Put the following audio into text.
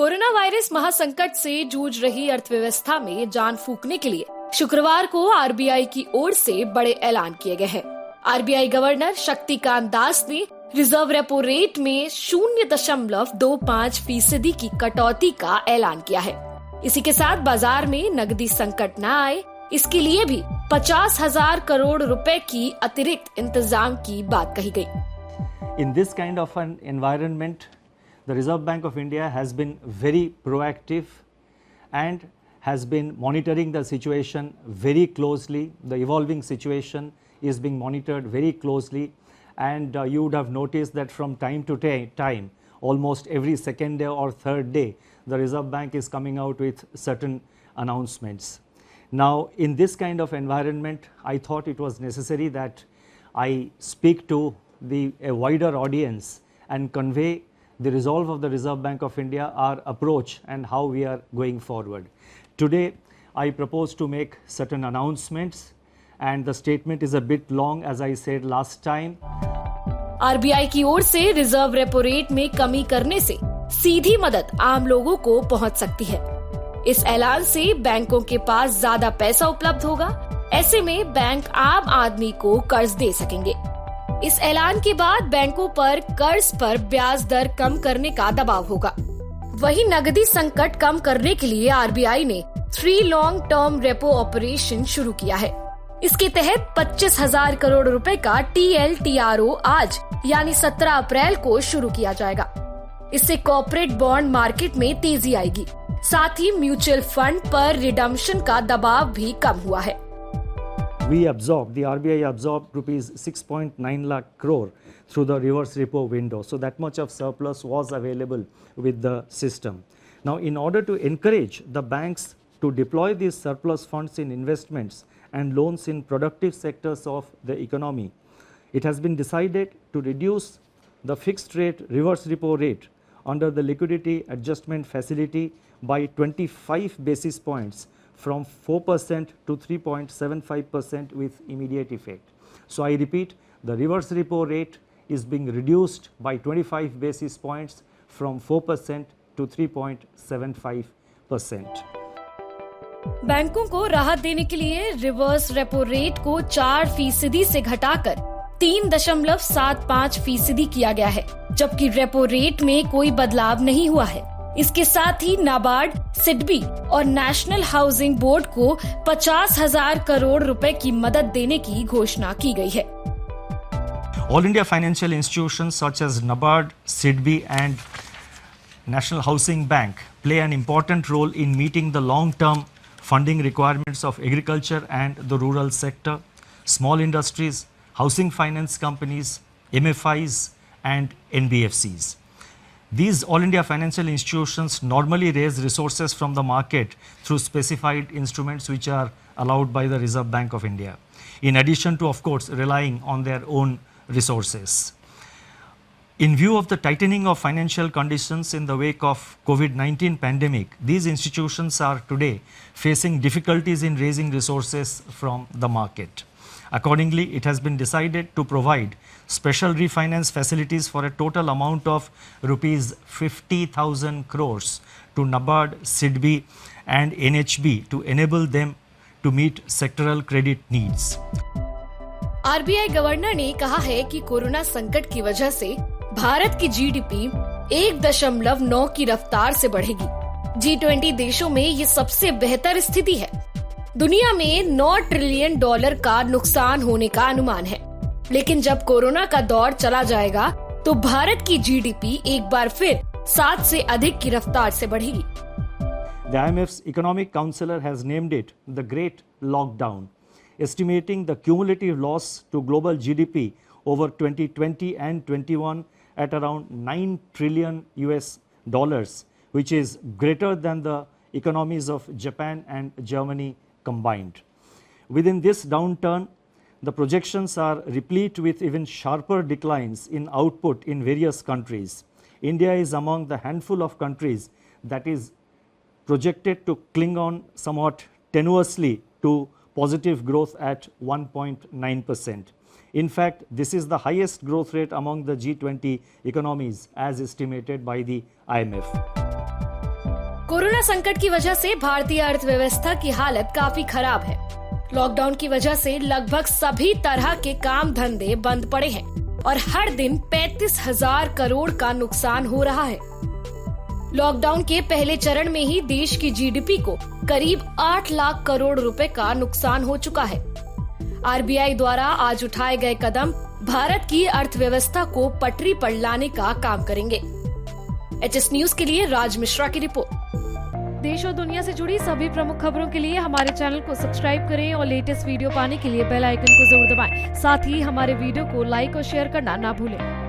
Corona virus महासंकट से जूझ रही अर्थव्यवस्था में जान फूंकने के लिए शुक्रवार को आरबीआई की ओर से बड़े ऐलान किए गए हैं। आरबीआई गवर्नर शक्तिकांत दास ने रिजर्व रेपो रेट में 0.25% की कटौती का ऐलान किया है। इसी के साथ बाजार में नकदी संकट न आए, इसके लिए भी 50,000 करोड़ रुपए की अतिरिक्त इंतजाम की बात कही गई। In this kind of an environment, the Reserve Bank of India has been very proactive and has been monitoring the situation very closely. The evolving situation is being monitored very closely, and you would have noticed that from time to time, almost every second day or third day, the Reserve Bank is coming out with certain announcements. Now, in this kind of environment, I thought it was necessary that I speak to a wider audience and convey the resolve of the Reserve Bank of India, our approach and how we are going forward. Today, I propose to make certain announcements, and the statement is a bit long, as I said last time. RBI की ओर से reserve repo rate में कमी करने से सीधी मदद आम लोगों को पहुंच सकती है। इस ऐलान से बैंकों के पास ज्यादा पैसा उपलब्ध होगा। ऐसे में बैंक आम आदमी को कर्ज दे सकेंगे। इस ऐलान के बाद बैंकों पर कर्ज पर ब्याज दर कम करने का दबाव होगा। वहीं नकदी संकट कम करने के लिए आरबीआई ने 3 लॉन्ग टर्म रेपो ऑपरेशन शुरू किया है। इसके तहत 25,000 करोड़ रुपए का TLTRO आज यानी 17 अप्रैल को शुरू किया जाएगा। इससे कॉर्पोरेट बॉन्ड मार्केट में तेजी आएगी। साथ ही म्यूचुअल फंड पर रिडम्पशन का दबाव भी कम हुआ है। The RBI absorbed rupees 6.9 lakh crore through the reverse repo window. So that much of surplus was available with the system. Now, in order to encourage the banks to deploy these surplus funds in investments and loans in productive sectors of the economy, it has been decided to reduce the fixed rate reverse repo rate under the liquidity adjustment facility by 25 basis points from 4% to 3.75% with immediate effect. So I repeat, the reverse repo rate is being reduced by 25 basis points from 4% to 3.75%. बैंकों को राहत देने के लिए reverse repo rate को 4% से घटाकर 3.75% किया गया है, जबकि रेपो रेट में कोई बदलाव नहीं हुआ है। इसके साथ ही नाबार्ड, सिडबी और नेशनल हाउसिंग बोर्ड को 50,000 करोड़ रुपए की मदद देने की घोषणा की गई है। All India financial institutions such as NABARD, SIDBI and National Housing Bank play an important role in meeting the long-term funding requirements of agriculture and the rural sector, small industries, housing finance companies, MFIs and NBFCs. These All India financial institutions normally raise resources from the market through specified instruments which are allowed by the Reserve Bank of India, in addition to, of course, relying on their own resources. In view of the tightening of financial conditions in the wake of COVID-19 pandemic, these institutions are today facing difficulties in raising resources from the market. Accordingly, it has been decided to provide special refinance facilities for a total amount of rupees 50,000 crores to NABARD, SIDBI and NHB to enable them to meet sectoral credit needs. RBI governor ने कहा है कि corona संकट की वजह से भारत की GDP 1.9 की रफ्तार से बढ़ेगी। G20 देशों में ये सबसे बेहतर स्थिति है। दुनिया में $9 ट्रिलियन का नुकसान होने का अनुमान है, लेकिन जब कोरोना का दौर चला जाएगा तो भारत की जीडीपी एक बार फिर 7 से अधिक की रफ्तार से बढ़ेगी। The IMF's economic counselor has named it the Great Lockdown, estimating the cumulative loss to global GDP over 2020 and 21 at around $9 trillion, which is greater than the economies of Japan and Germany combined. Within this downturn, the projections are replete with even sharper declines in output in various countries. India is among the handful of countries that is projected to cling on somewhat tenuously to positive growth at 1.9%. In fact, this is the highest growth rate among the G20 economies as estimated by the IMF. Corona संकट की वजह से भारतीय अर्थव्यवस्था की हालत काफी खराब है। लॉकडाउन की वजह से लगभग सभी तरह के काम धंधे बंद पड़े हैं और हर दिन 35,000 करोड़ का नुकसान हो रहा है। लॉकडाउन के पहले चरण में ही देश की जीडीपी को करीब 8 लाख करोड़ रुपए का नुकसान हो चुका है। आरबीआई द्वारा आज उठाए गए कदम भारत की अर्थव्यवस्था को पटरी पर लाने का काम करेंगे। एचएस न्यूज के लिए राज मिश्रा की रिपोर्ट। देश और दुनिया से जुड़ी सभी प्रमुख खबरों के लिए हमारे चैनल को सब्सक्राइब करें और लेटेस्ट वीडियो पाने के लिए बेल आइकन को जरूर दबाएं। साथ ही हमारे वीडियो को लाइक और शेयर करना ना भूलें।